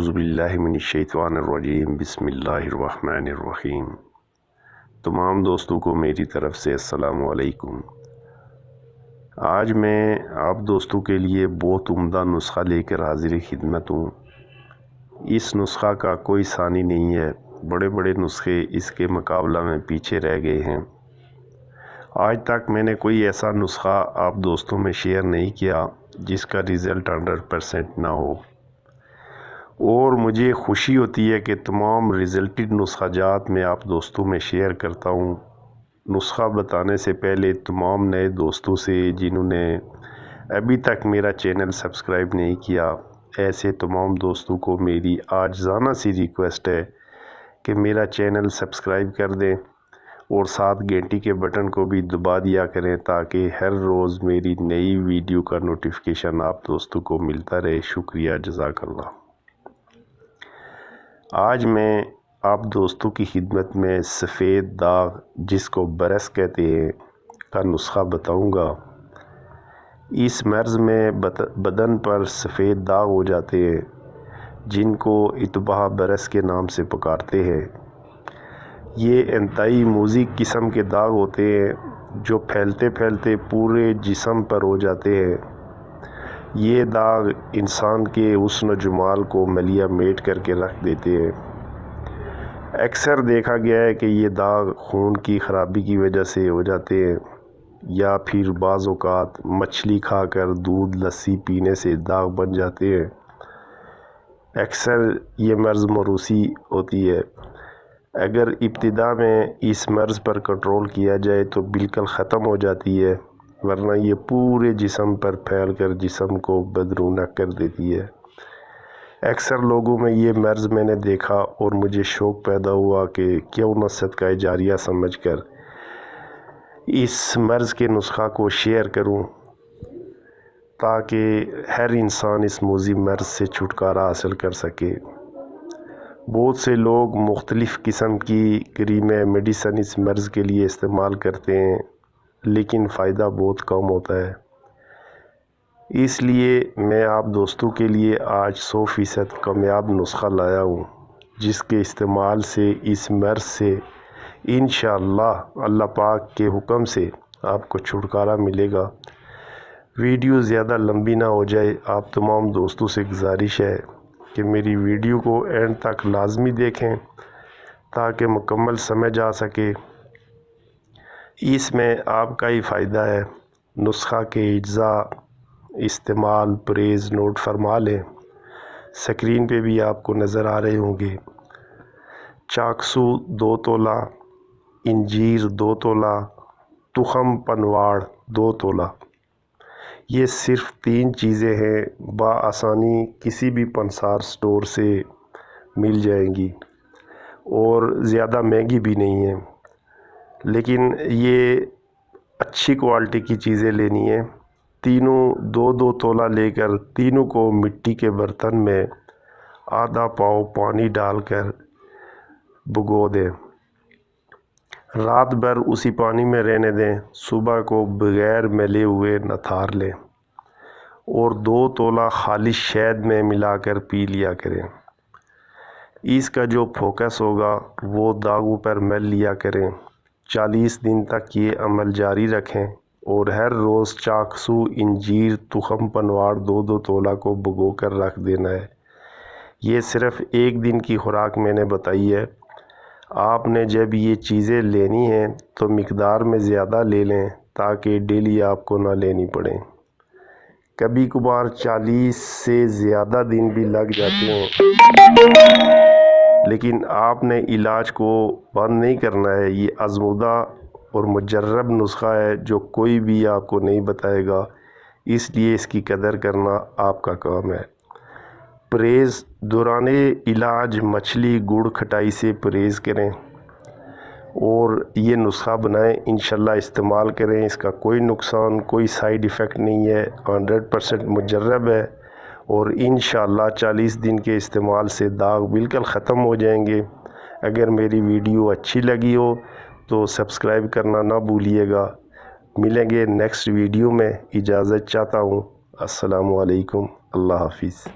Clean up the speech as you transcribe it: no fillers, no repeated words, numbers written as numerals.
اعوذ باللہ من الشیطان الرجیم بسم اللہ الرحمن الرحیم۔ تمام دوستوں کو میری طرف سے السلام علیکم۔ آج میں آپ دوستوں کے لیے بہت عمدہ نسخہ لے کر حاضر خدمت ہوں۔ اس نسخہ کا کوئی ثانی نہیں ہے، بڑے بڑے نسخے اس کے مقابلہ میں پیچھے رہ گئے ہیں۔ آج تک میں نے کوئی ایسا نسخہ آپ دوستوں میں شیئر نہیں کیا جس کا رزلٹ 100% نہ ہو، اور مجھے خوشی ہوتی ہے کہ تمام رزلٹڈ نسخہ جات میں آپ دوستوں میں شیئر کرتا ہوں۔ نسخہ بتانے سے پہلے تمام نئے دوستوں سے جنہوں نے ابھی تک میرا چینل سبسکرائب نہیں کیا، ایسے تمام دوستوں کو میری عاجزانہ سی ریکویسٹ ہے کہ میرا چینل سبسکرائب کر دیں اور ساتھ گھنٹی کے بٹن کو بھی دبا دیا کریں تاکہ ہر روز میری نئی ویڈیو کا نوٹیفیکیشن آپ دوستوں کو ملتا رہے۔ شکریہ، جزاک اللہ۔ آج میں آپ دوستوں کی خدمت میں سفید داغ، جس کو برس کہتے ہیں، کا نسخہ بتاؤں گا۔ اس مرض میں بدن پر سفید داغ ہو جاتے ہیں جن کو اتباع برس کے نام سے پکارتے ہیں۔ یہ انتہائی موذی قسم کے داغ ہوتے ہیں جو پھیلتے پھیلتے پورے جسم پر ہو جاتے ہیں۔ یہ داغ انسان کے حسن و جمال کو ملیہ میٹ کر کے رکھ دیتے ہیں۔ اکثر دیکھا گیا ہے کہ یہ داغ خون کی خرابی کی وجہ سے ہو جاتے ہیں، یا پھر بعض اوقات مچھلی کھا کر دودھ لسی پینے سے داغ بن جاتے ہیں۔ اکثر یہ مرض موروثی ہوتی ہے۔ اگر ابتدا میں اس مرض پر کنٹرول کیا جائے تو بالکل ختم ہو جاتی ہے، ورنہ یہ پورے جسم پر پھیل کر جسم کو بدرونق کر دیتی ہے۔ اکثر لوگوں میں یہ مرض میں نے دیکھا اور مجھے شوق پیدا ہوا کہ کیوں نہ صدقہ جاریہ سمجھ کر اس مرض کے نسخہ کو شیئر کروں تاکہ ہر انسان اس موذی مرض سے چھٹکارا حاصل کر سکے۔ بہت سے لوگ مختلف قسم کی کریمیں، میڈیسن اس مرض کے لیے استعمال کرتے ہیں، لیکن فائدہ بہت کم ہوتا ہے۔ اس لیے میں آپ دوستوں کے لیے آج 100% کامیاب نسخہ لایا ہوں، جس کے استعمال سے اس مرض سے انشاءاللہ اللہ پاک کے حکم سے آپ کو چھٹکارا ملے گا۔ ویڈیو زیادہ لمبی نہ ہو جائے، آپ تمام دوستوں سے گزارش ہے کہ میری ویڈیو کو اینڈ تک لازمی دیکھیں تاکہ مکمل سمجھ آ سکے۔ اس میں آپ کا ہی فائدہ ہے۔ نسخہ کے اجزاء، استعمال، پرہیز نوٹ فرما لیں، سکرین پہ بھی آپ کو نظر آ رہے ہوں گے۔ چاکسو 2 تولہ، انجیر 2 تولہ، تخم پنواڑ 2 تولہ۔ یہ صرف 3 چیزیں ہیں، بآسانی کسی بھی پنسار سٹور سے مل جائیں گی اور زیادہ مہنگی بھی نہیں ہیں، لیکن یہ اچھی کوالٹی کی چیزیں لینی ہیں۔ تینوں 2 تولہ لے کر تینوں کو مٹی کے برتن میں آدھا پاؤ پانی ڈال کر بھگو دیں، رات بھر اسی پانی میں رہنے دیں، صبح کو بغیر ملے ہوئے نتھار لیں اور 2 تولہ خالص شہد میں ملا کر پی لیا کریں۔ اس کا جو فوکس ہوگا وہ داغوں پر مل لیا کریں۔ 40 دن تک یہ عمل جاری رکھیں اور ہر روز چاکسو، انجیر، تخم پنواڑ 2 تولہ کو بھگو کر رکھ دینا ہے۔ یہ صرف 1 دن کی خوراک میں نے بتائی ہے۔ آپ نے جب یہ چیزیں لینی ہیں تو مقدار میں زیادہ لے لیں تاکہ ڈیلی آپ کو نہ لینی پڑیں۔ کبھی کبھار 40 سے زیادہ دن بھی لگ جاتے ہیں، لیکن آپ نے علاج کو بند نہیں کرنا ہے۔ یہ آزمودہ اور مجرب نسخہ ہے جو کوئی بھی آپ کو نہیں بتائے گا، اس لیے اس کی قدر کرنا آپ کا کام ہے۔ پرہیز: دوران علاج مچھلی، گڑ، کھٹائی سے پرہیز کریں اور یہ نسخہ بنائیں، انشاءاللہ استعمال کریں۔ اس کا کوئی نقصان، کوئی سائیڈ ایفیکٹ نہیں ہے، 100% مجرب ہے، اور انشاءاللہ 40 دن کے استعمال سے داغ بالکل ختم ہو جائیں گے۔ اگر میری ویڈیو اچھی لگی ہو تو سبسکرائب کرنا نہ بھولیے گا۔ ملیں گے نیکسٹ ویڈیو میں، اجازت چاہتا ہوں۔ السلام علیکم، اللہ حافظ۔